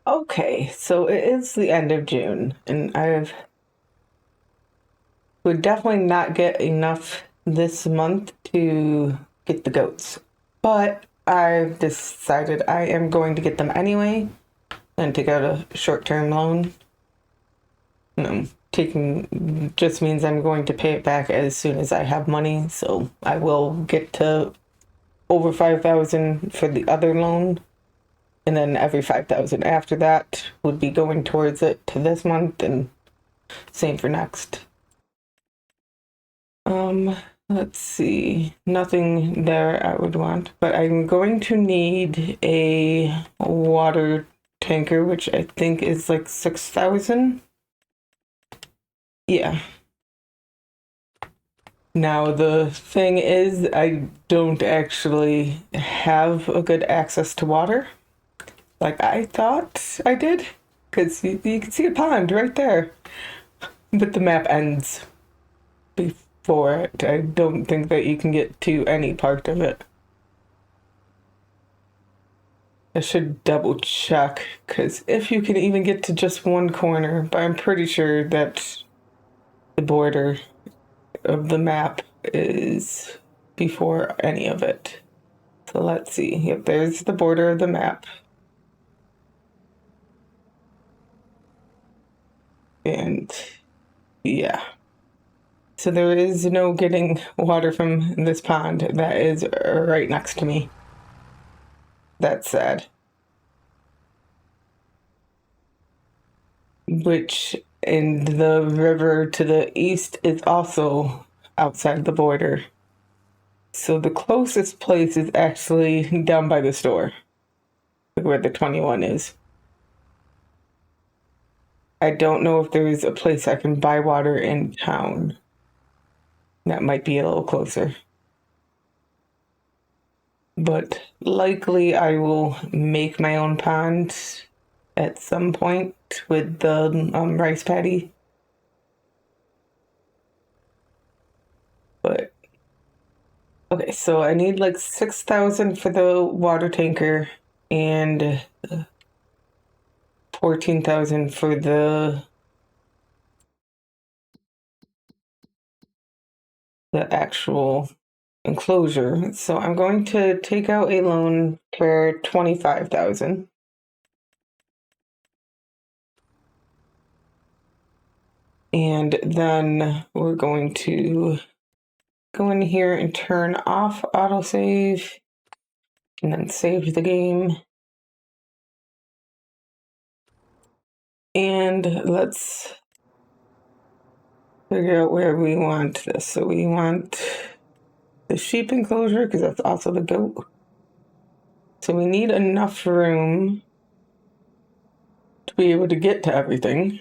Okay, so it is the end of June, and I would definitely not get enough this month to get the goats. But I've decided I am going to get them anyway and take out a short-term loan. Taking just means I'm going to pay it back as soon as I have money, so I will get to over 5,000 for the other loan, and then every 5,000 after that would be going towards it to this month, and same for next. Let's see. Nothing there I would want, but I'm going to need a water tanker, which I think is like 6,000. Yeah. Now, the thing is, I don't actually have a good access to water like I thought I did, because you can see a pond right there, but the map ends before it. I don't think that you can get to any part of it. I should double check, because if you can even get to just one corner, but I'm pretty sure that the border of the map is before any of it. So let's see. Yep, there's the border of the map. And yeah. So there is no getting water from this pond that is right next to me. That's sad. Which, and the river to the east is also outside the border. So the closest place is actually down by the store, where the 21 is. I don't know if there is a place I can buy water in town. That might be a little closer. But likely I will make my own pond at some point with the rice paddy. But okay, so I need like 6,000 for the water tanker and 14,000 for the actual enclosure. So I'm going to take out a loan for 25,000. And then we're going to go in here and turn off autosave and then save the game. And let's figure out where we want this. So we want the sheep enclosure because that's also the goat. So we need enough room to be able to get to everything.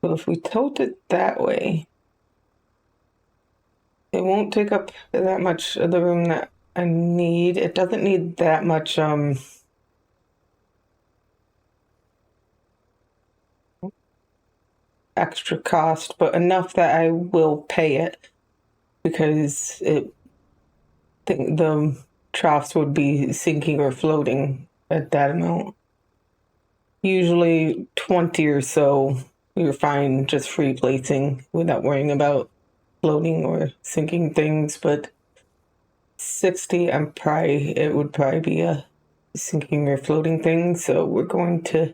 So if we tilt it that way, it won't take up that much of the room that I need. It doesn't need that much extra cost, but enough that I will pay it because the troughs would be sinking or floating at that amount. Usually 20 or so, you're fine just free placing without worrying about floating or sinking things, but 60, it would probably be a sinking or floating thing. So we're going to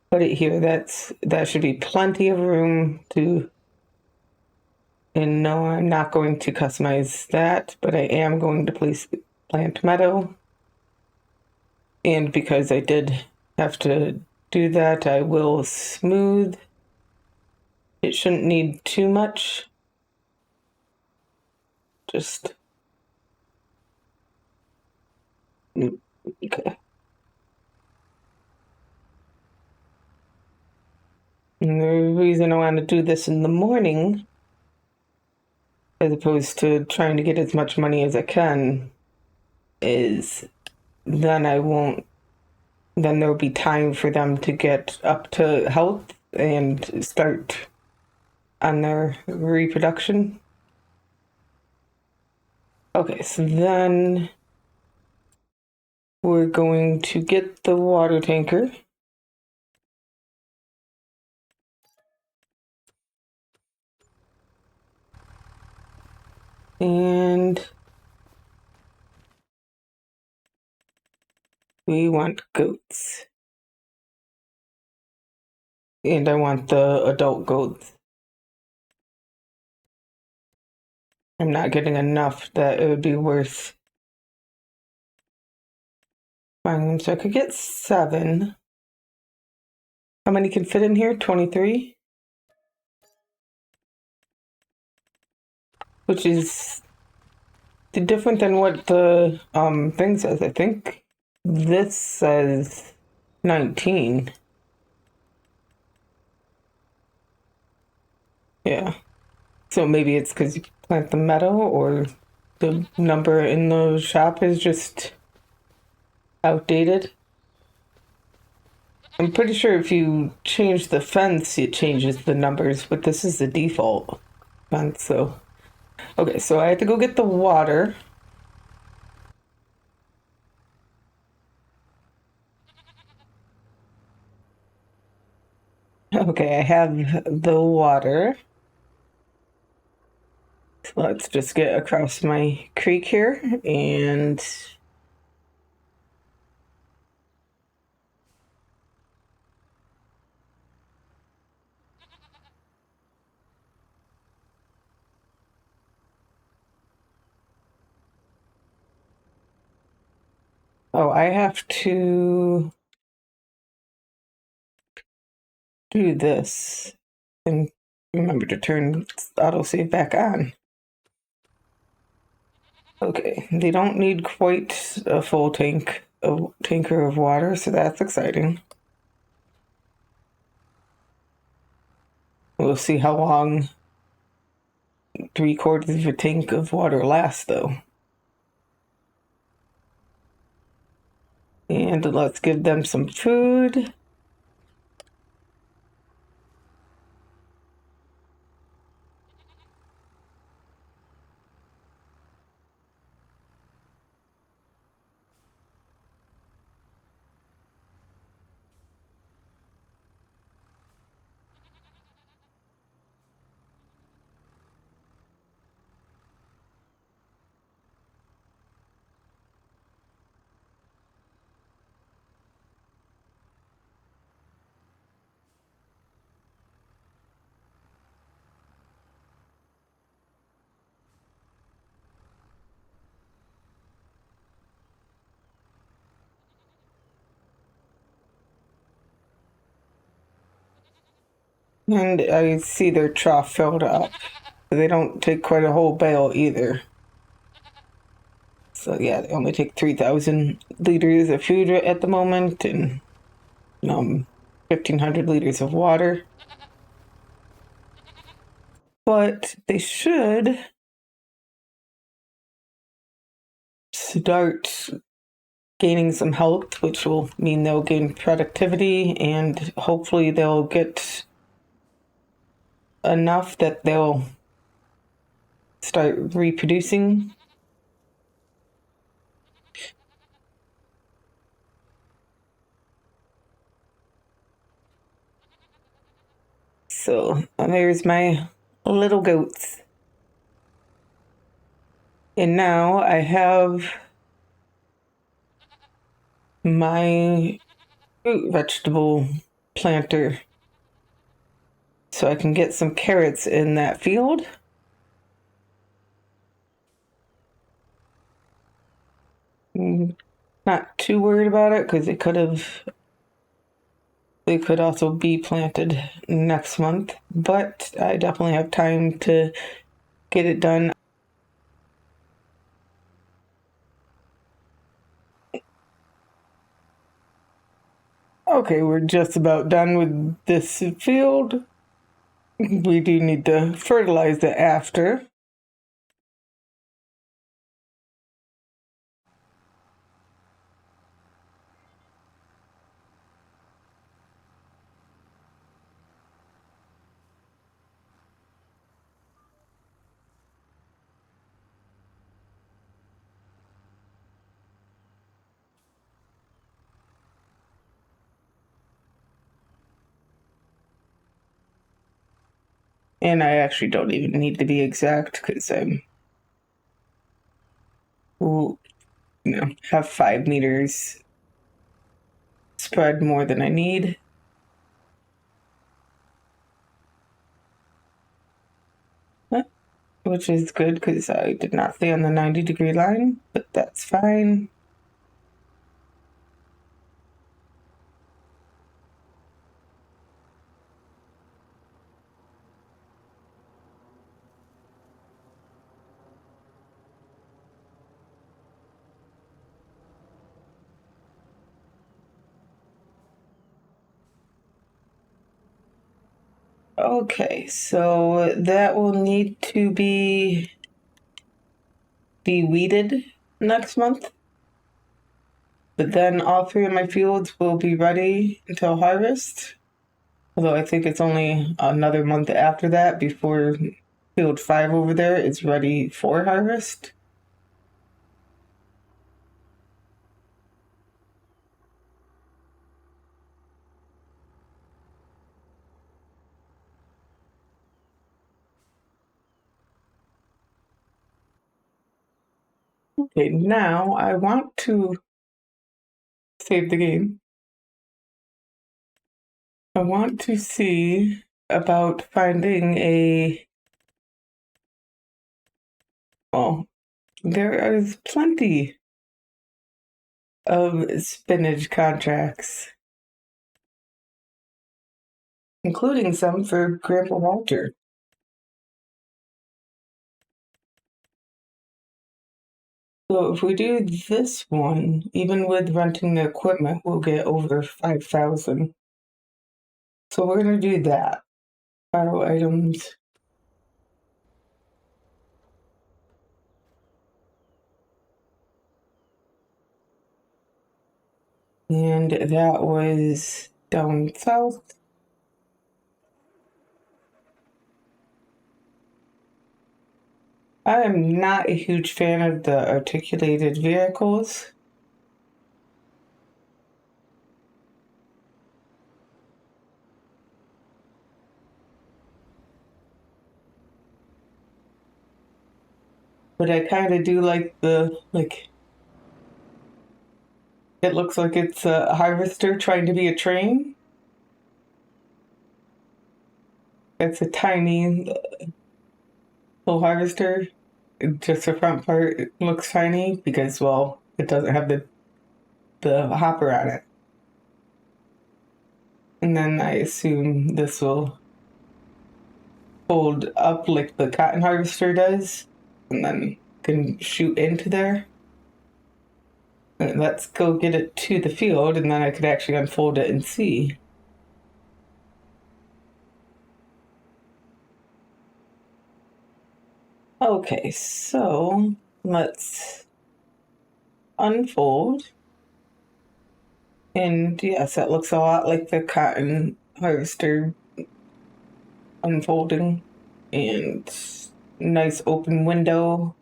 put it here. That should be plenty of room to. And no, I'm not going to customize that, but I am going to place plant meadow. And because I did have to do that, I will smooth. It shouldn't need too much. Just okay. And the reason I want to do this in the morning, as opposed to trying to get as much money as I can, is then there'll be time for them to get up to health and start on their reproduction. Okay, so then we're going to get the water tanker. And we want goats. And I want the adult goats. I'm not getting enough that it would be worth buying them. So I could get 7. How many can fit in here? 23? Which is different than what the thing says. I think this says 19. Yeah. So maybe it's because you plant the meadow, or the number in the shop is just outdated. I'm pretty sure if you change the fence, it changes the numbers, but this is the default fence, so. Okay, so I have to go get the water. Okay, I have the water. So let's just get across my creek here, and oh, I have to do this and remember to turn autosave back on. Okay, they don't need quite a full tanker of water, so that's exciting. We'll see how long 3/4 of a tank of water lasts, though. And let's give them some food. And I see their trough filled up. They don't take quite a whole bale either. So yeah, they only take 3,000 liters of food at the moment, and 1,500 liters of water. But they should start gaining some health, which will mean they'll gain productivity, and hopefully they'll get enough that they'll start reproducing. So there's my little goats. And now I have my fruit vegetable planter. So I can get some carrots in that field. Not too worried about it because they could also be planted next month, but I definitely have time to get it done. Okay, we're just about done with this field. We do need to fertilize it after. And I actually don't even need to be exact because will, have 5 meters spread more than I need. Which is good because I did not stay on the 90-degree line, but that's fine. Okay, so that will need to be de-weeded next month. But then all 3 of my fields will be ready until harvest. Although I think it's only another month after that before field 5 over there is ready for harvest. Okay, now I want to save the game. I want to see about finding well, there is plenty of spinach contracts, including some for Grandpa Walter. So if we do this one, even with renting the equipment, we'll get over 5,000. So we're gonna do that. Borrow items. And that was down south. I am not a huge fan of the articulated vehicles. But I kind of do like it looks like it's a harvester trying to be a train. It's a tiny little harvester. Just the front part looks tiny because, well, it doesn't have the hopper on it. And then I assume this will fold up like the cotton harvester does, and then can shoot into there. And let's go get it to the field, and then I could actually unfold it and see. Okay, so let's unfold. And yes, that looks a lot like the cotton harvester unfolding. And nice open window.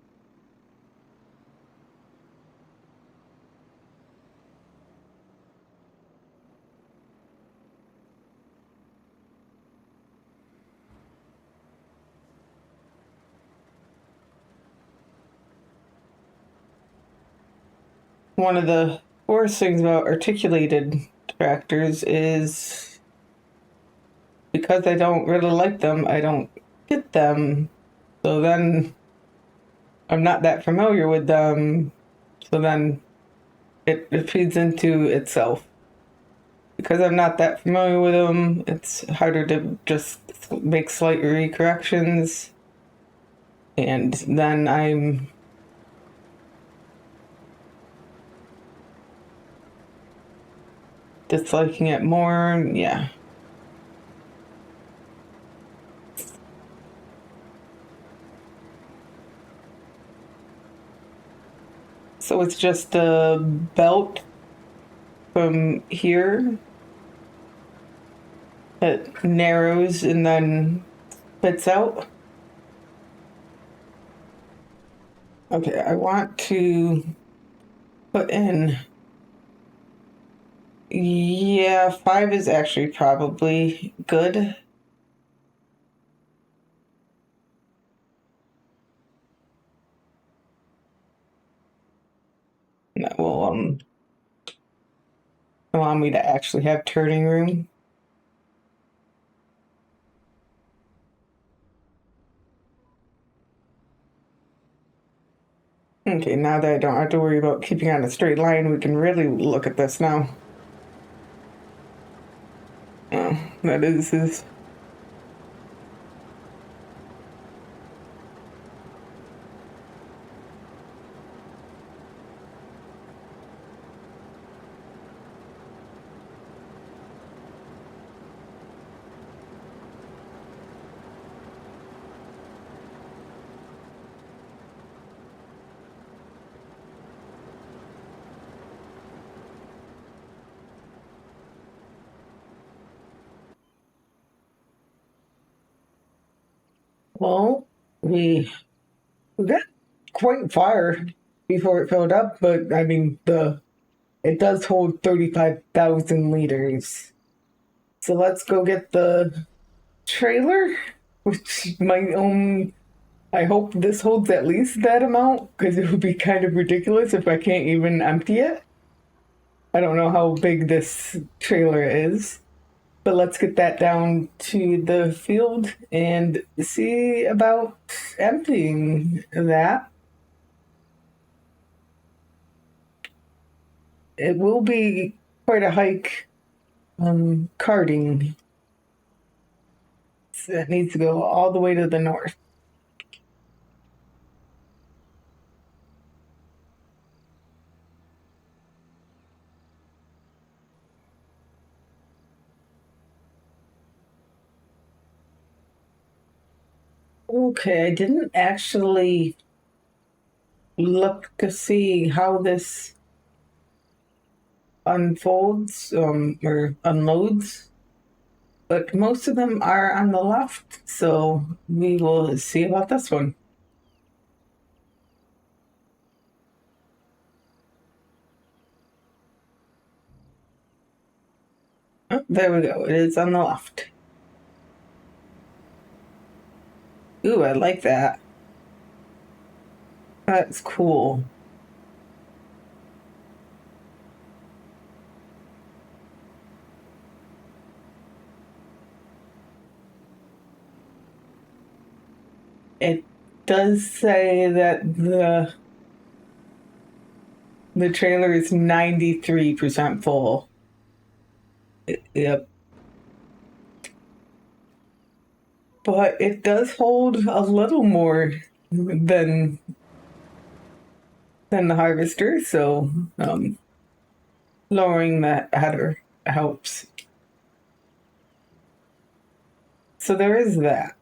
One of the worst things about articulated tractors is because I don't really like them, I don't get them. So then I'm not that familiar with them. So then it feeds into itself. Because I'm not that familiar with them, it's harder to just make slight recorrections. And then I'm disliking it more. Yeah. So it's just a belt from here that narrows and then spits out. Okay, I want to put in, yeah, 5 is actually probably good. That will allow me to actually have turning room. Okay, now that I don't have to worry about keeping on a straight line, we can really look at this now. That is. Well, we got quite far before it filled up, but I mean it does hold 35,000 liters. So let's go get the trailer, which might I hope this holds at least that amount because it would be kind of ridiculous if I can't even empty it. I don't know how big this trailer is, but let's get that down to the field and see about emptying that. It will be quite a hike carting. So it needs to go all the way to the north. Okay, I didn't actually look to see how this unfolds or unloads, but most of them are on the left, so we will see about this one. Oh, there we go. It is on the left. Ooh, I like that. That's cool. It does say that the trailer is 93% full. Yep. But it does hold a little more than the harvester, so lowering that header helps. So there is that.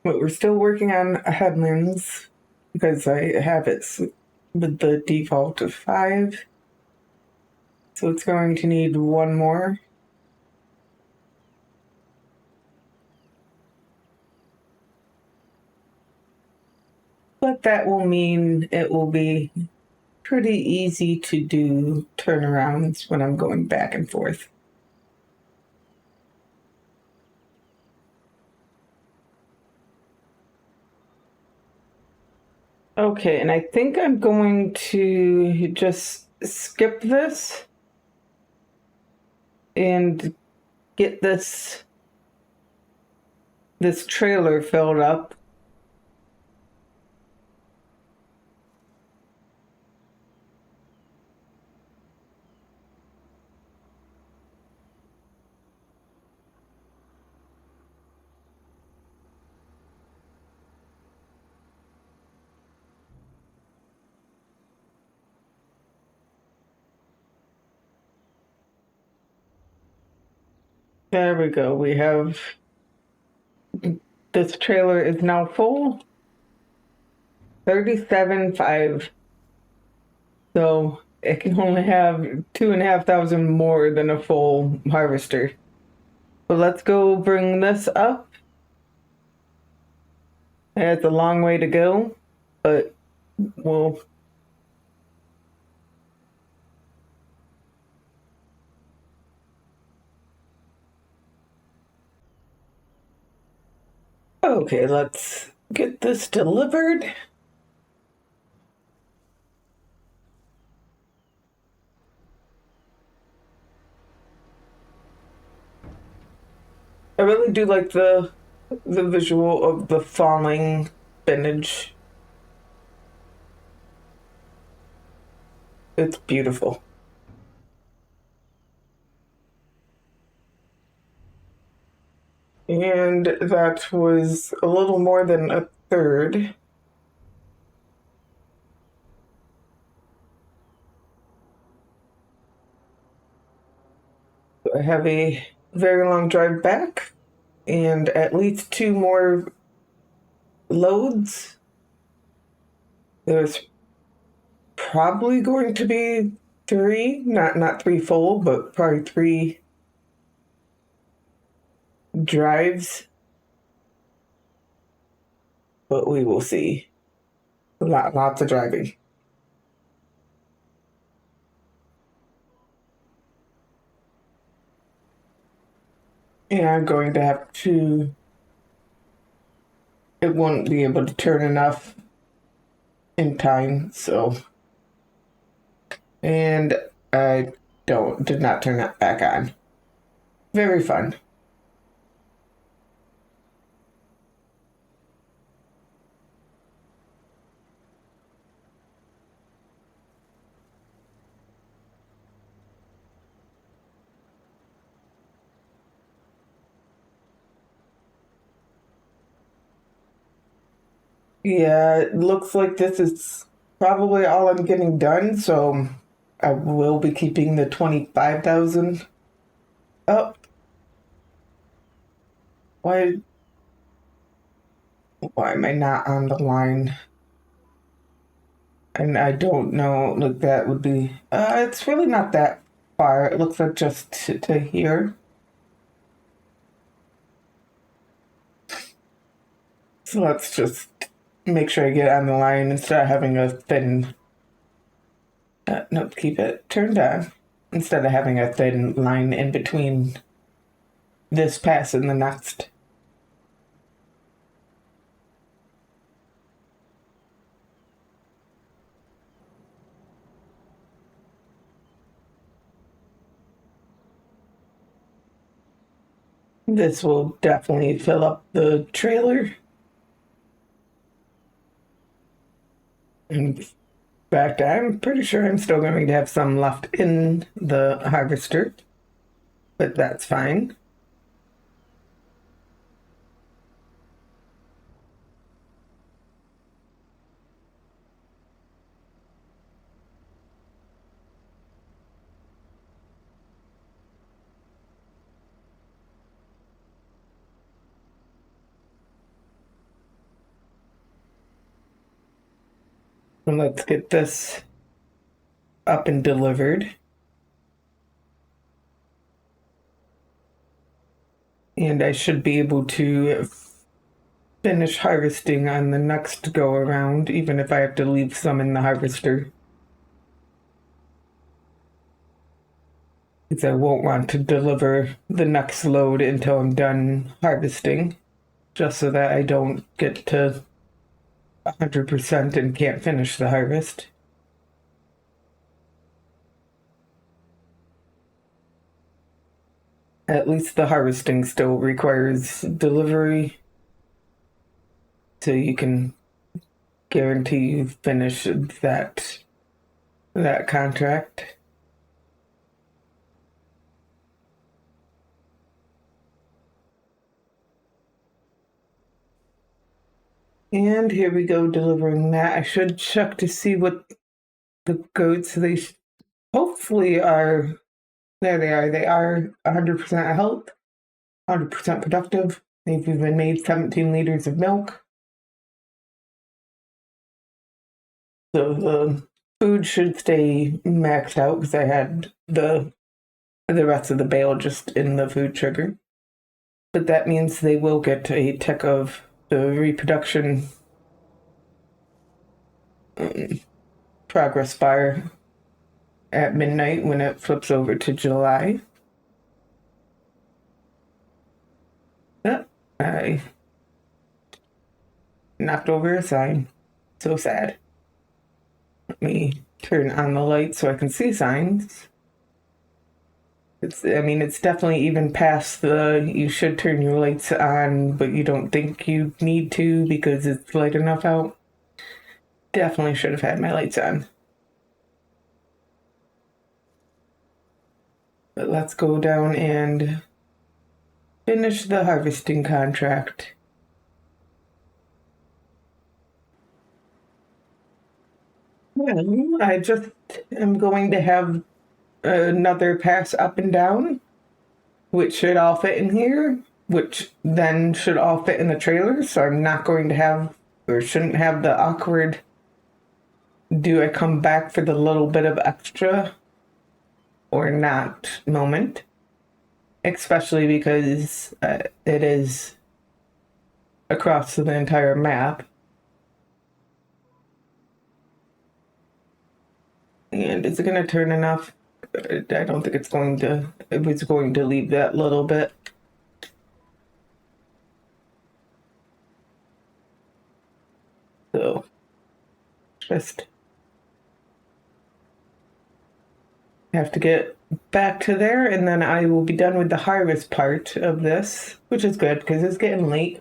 But we're still working on headlands because I have it with the default of 5. So it's going to need one more. But that will mean it will be pretty easy to do turnarounds when I'm going back and forth. Okay, and I think I'm going to just skip this and get this trailer filled up. There we go. We have this trailer is now full. 37.5. So it can only have 2,500 more than a full harvester. So let's go bring this up. It's a long way to go, but we'll. Okay, let's get this delivered. I really do like the visual of the falling spinach. It's beautiful. And that was a little more than a third. I have a very long drive back and at least two more loads. There's probably going to be three, not three full, but probably three drives. But we will see. Lots of driving. And I'm going to have to. It won't be able to turn enough in time, so. And I did not turn that back on. Very fun. Yeah, it looks like this is probably all I'm getting done, so I will be keeping the 25,000 up. Why why am I not on the line? And I don't know, like that would be it's really not that far. It looks like just to here. So let's just make sure I get on the line instead of having a thin nope, keep it turned on. Instead of having a thin line in between this pass and the next. This will definitely fill up the trailer. In fact, I'm pretty sure I'm still going to have some left in the harvester, but that's fine. And let's get this up and delivered. And I should be able to finish harvesting on the next go around, even if I have to leave some in the harvester. Because I won't want to deliver the next load until I'm done harvesting, just so that I don't get to 100% and can't finish the harvest. At least the harvesting still requires delivery, so you can guarantee you finish that contract. And here we go delivering that. I should check to see what the goats hopefully are. There they are. They are 100% health, 100% productive. They've even made 17 liters of milk. So the food should stay maxed out because I had the rest of the bale just in the food sugar. But that means they will get a tick of the reproduction progress bar at midnight when it flips over to July. Yep, I knocked over a sign. So sad. Let me turn on the light so I can see signs. It's definitely even past the you should turn your lights on, but you don't think you need to because it's light enough out. Definitely should have had my lights on. But let's go down and finish the harvesting contract. Well, I just am going to have another pass up and down, which should all fit in here, which then should all fit in the trailer. So I'm not going to have, or shouldn't have, the awkward do I come back for the little bit of extra or not moment, especially because it is across the entire map. And is it going to turn enough? I don't think it's going to. It was going to leave that little bit. So just have to get back to there, and then I will be done with the harvest part of this, which is good because it's getting late.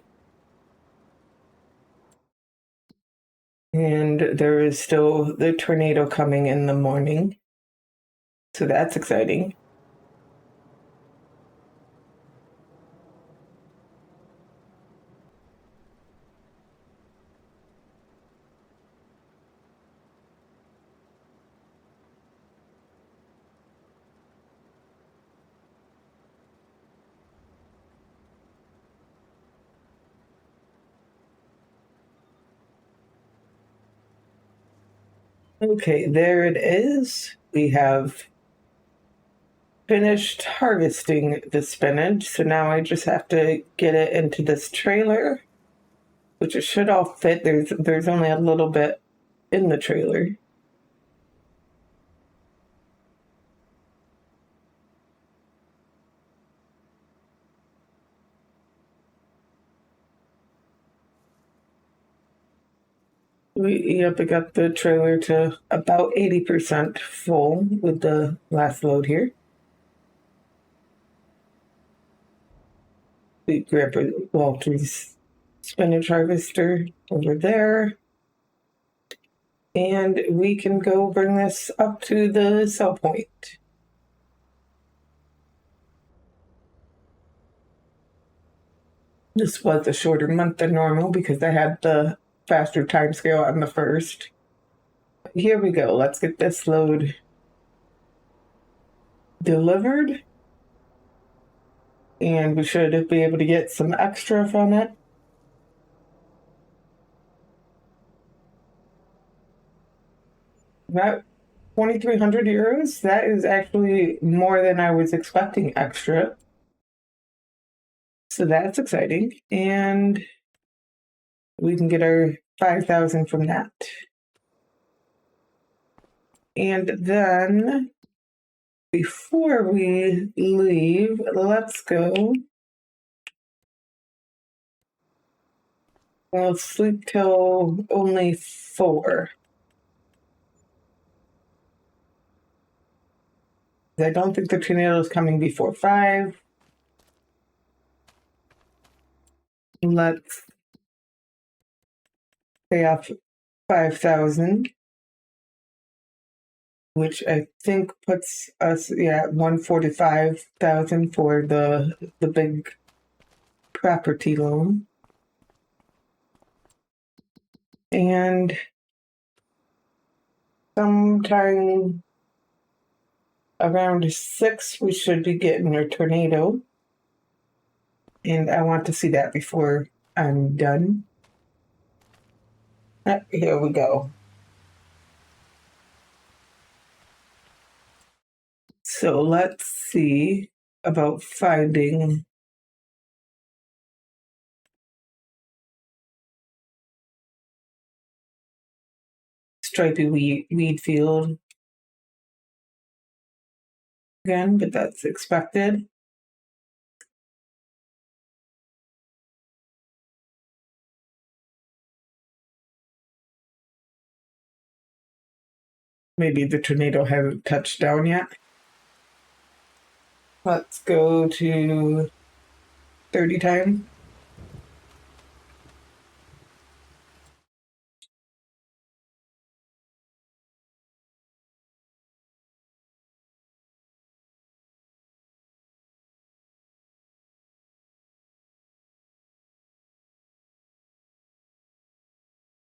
And there is still the tornado coming in the morning. So that's exciting. Okay, there it is. We have finished harvesting the spinach. So now I just have to get it into this trailer, which it should all fit. There's only a little bit in the trailer. Yep, I got the trailer to about 80% full with the last load here. We grab Walter's spinach harvester over there. And we can go bring this up to the sell point. This was a shorter month than normal because I had the faster time scale on the first. Here we go. Let's get this load delivered. And we should be able to get some extra from it. About 2,300 euros. That is actually more than I was expecting extra. So that's exciting. And we can get our 5,000 from that. And then before we leave, let's go. We'll sleep till only 4. I don't think the tornado is coming before 5. Let's pay off 5,000, which I think puts us at 145,000 for the big property loan. And sometime around 6, we should be getting a tornado. And I want to see that before I'm done. Here we go. So let's see about finding stripy weed field again, but that's expected. maybe the tornado hasn't touched down yet. Let's go to 30 times.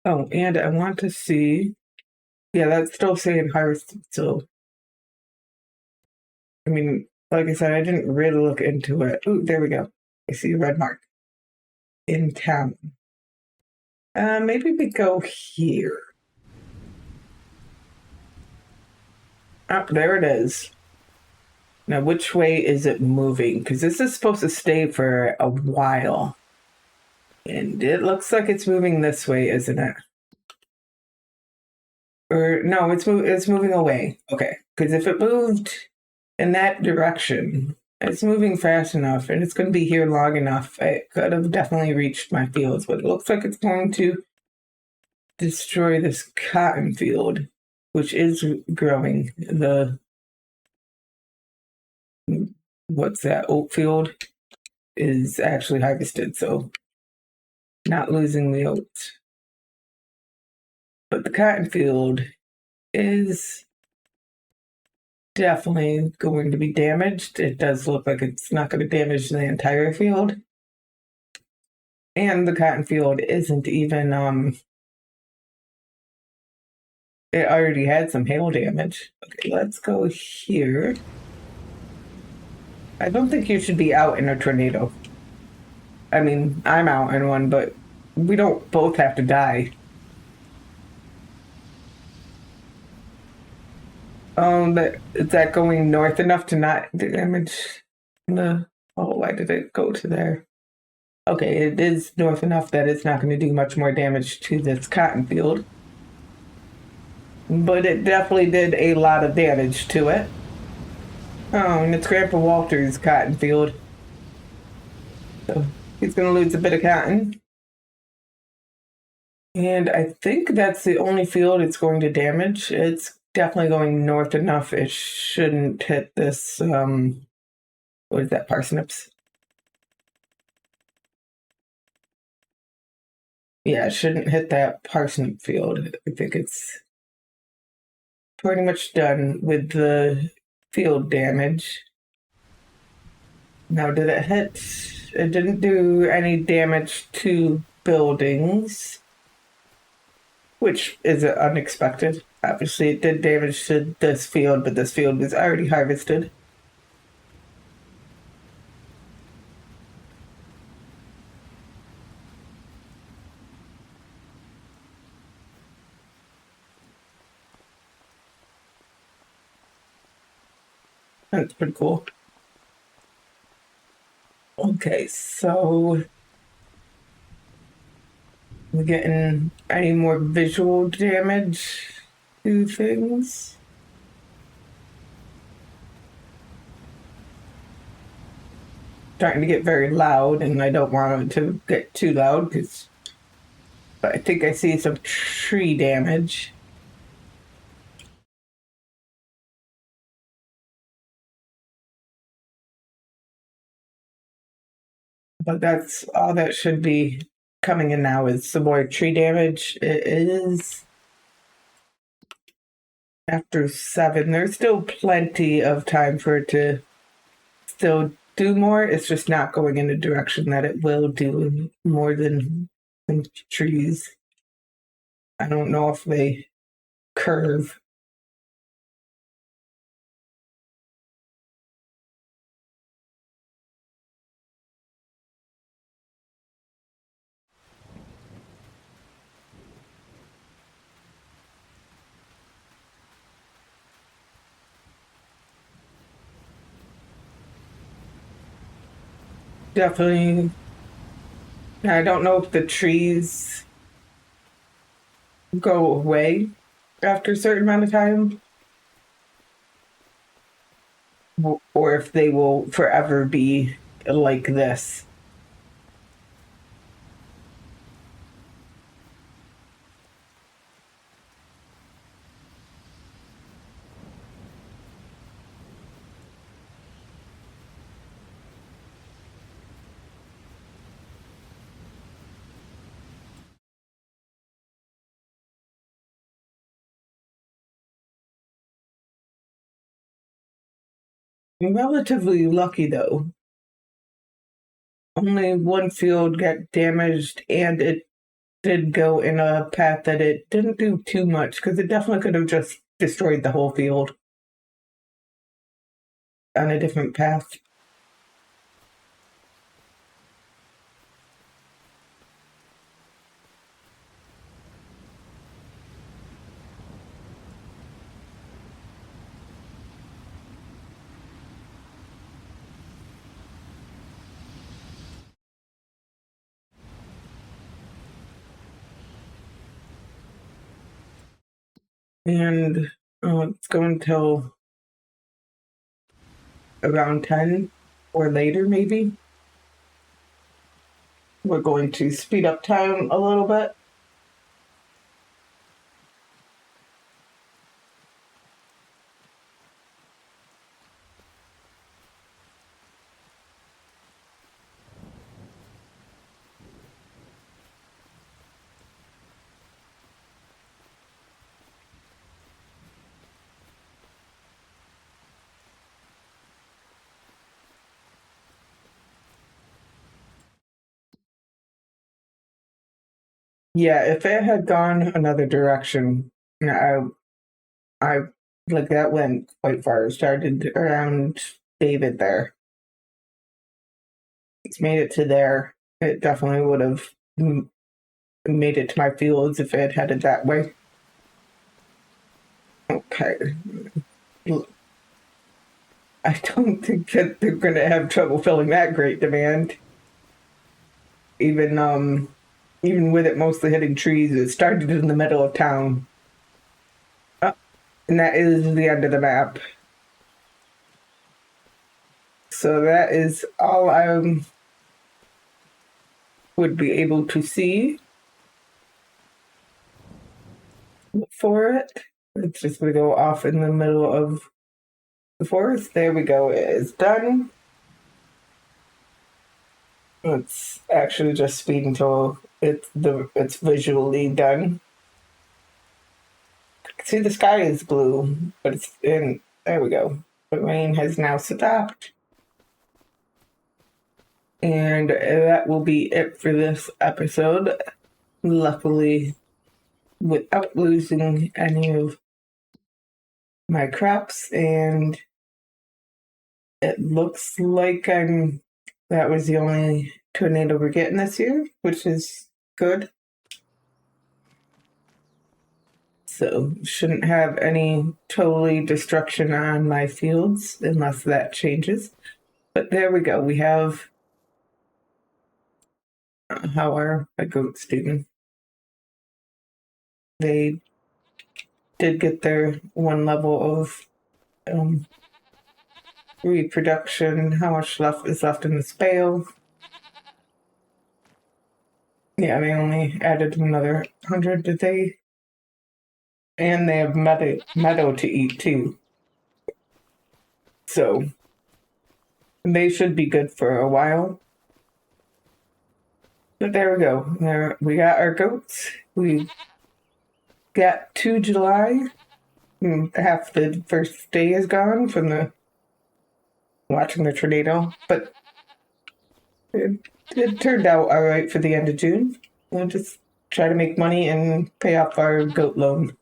Oh, and I want to see. Yeah, that's still saying harvest. So, I mean, like I said, I didn't really look into it. Ooh, there we go. I see a red mark in town. Maybe we go here. Oh, there it is. Now, which way is it moving? Because this is supposed to stay for a while. And it looks like it's moving this way, isn't it? Or no, it's moving away. Okay, because if it moved in that direction, it's moving fast enough, and it's going to be here long enough. It could have definitely reached my fields, but it looks like it's going to destroy this cotton field, which is growing. The what's that oat field is actually harvested, so not losing the oats. But the cotton field is definitely going to be damaged. It does look like it's not going to damage the entire field. And the cotton field isn't even, it already had some hail damage. Okay, let's go here. I don't think you should be out in a tornado. I mean, I'm out in one, but we don't both have to die. But is that going north enough to not damage the, oh, why did it go to there? Okay, it is north enough that it's not going to do much more damage to this cotton field. But it definitely did a lot of damage to it. Oh, and it's Grandpa Walter's cotton field. So he's going to lose a bit of cotton. And I think that's the only field it's going to damage. It's definitely going north enough. It shouldn't hit this, what is that, parsnips? Yeah, it shouldn't hit that parsnip field. I think it's pretty much done with the field damage. Now, did it hit? It didn't do any damage to buildings, which is unexpected. Obviously, it did damage to this field, but this field was already harvested. That's pretty cool. Okay, so we're getting any more visual damage to things? Starting to get very loud, and I don't want it to get too loud because I think I see some tree damage. But that's all that should be coming in now is some more tree damage. It is after 7. There's still plenty of time for it to still do more. It's just not going in the direction that it will do more than trees. I don't know if they curve. Definitely. I don't know if the trees go away after a certain amount of time or if they will forever be like this. I'm relatively lucky though. Only one field got damaged, and it did go in a path that it didn't do too much because it definitely could have just destroyed the whole field on a different path. And it's going till around 10 or later, maybe. We're going to speed up time a little bit. Yeah, if it had gone another direction, I like that went quite far. It started around David there. It's made it to there. It definitely would have made it to my fields if it had headed that way. Okay. I don't think that they're going to have trouble filling that great demand. Even even with it mostly hitting trees, it started in the middle of town. Oh, and that is the end of the map. So that is all I would be able to see for it. It's just going to go off in the middle of the forest. There we go. It is done. It's actually just speed until it's visually done. See, the sky is blue, but it's in. There we go. The rain has now stopped. And that will be it for this episode. Luckily, without losing any of my crops, and it looks like that was the only tornado we're getting this year, which is good. So shouldn't have any totally destruction on my fields unless that changes. But there we go. We have how are my goats doing? They did get their one level of reproduction. How much left is left in this bale? Yeah, they only added another 100, did they? And they have meadow to eat too. So they should be good for a while. But there we go. There we got our goats. We got to July. Half the first day is gone from the watching the tornado, but it turned out all right for the end of June. We'll just try to make money and pay off our goat loan.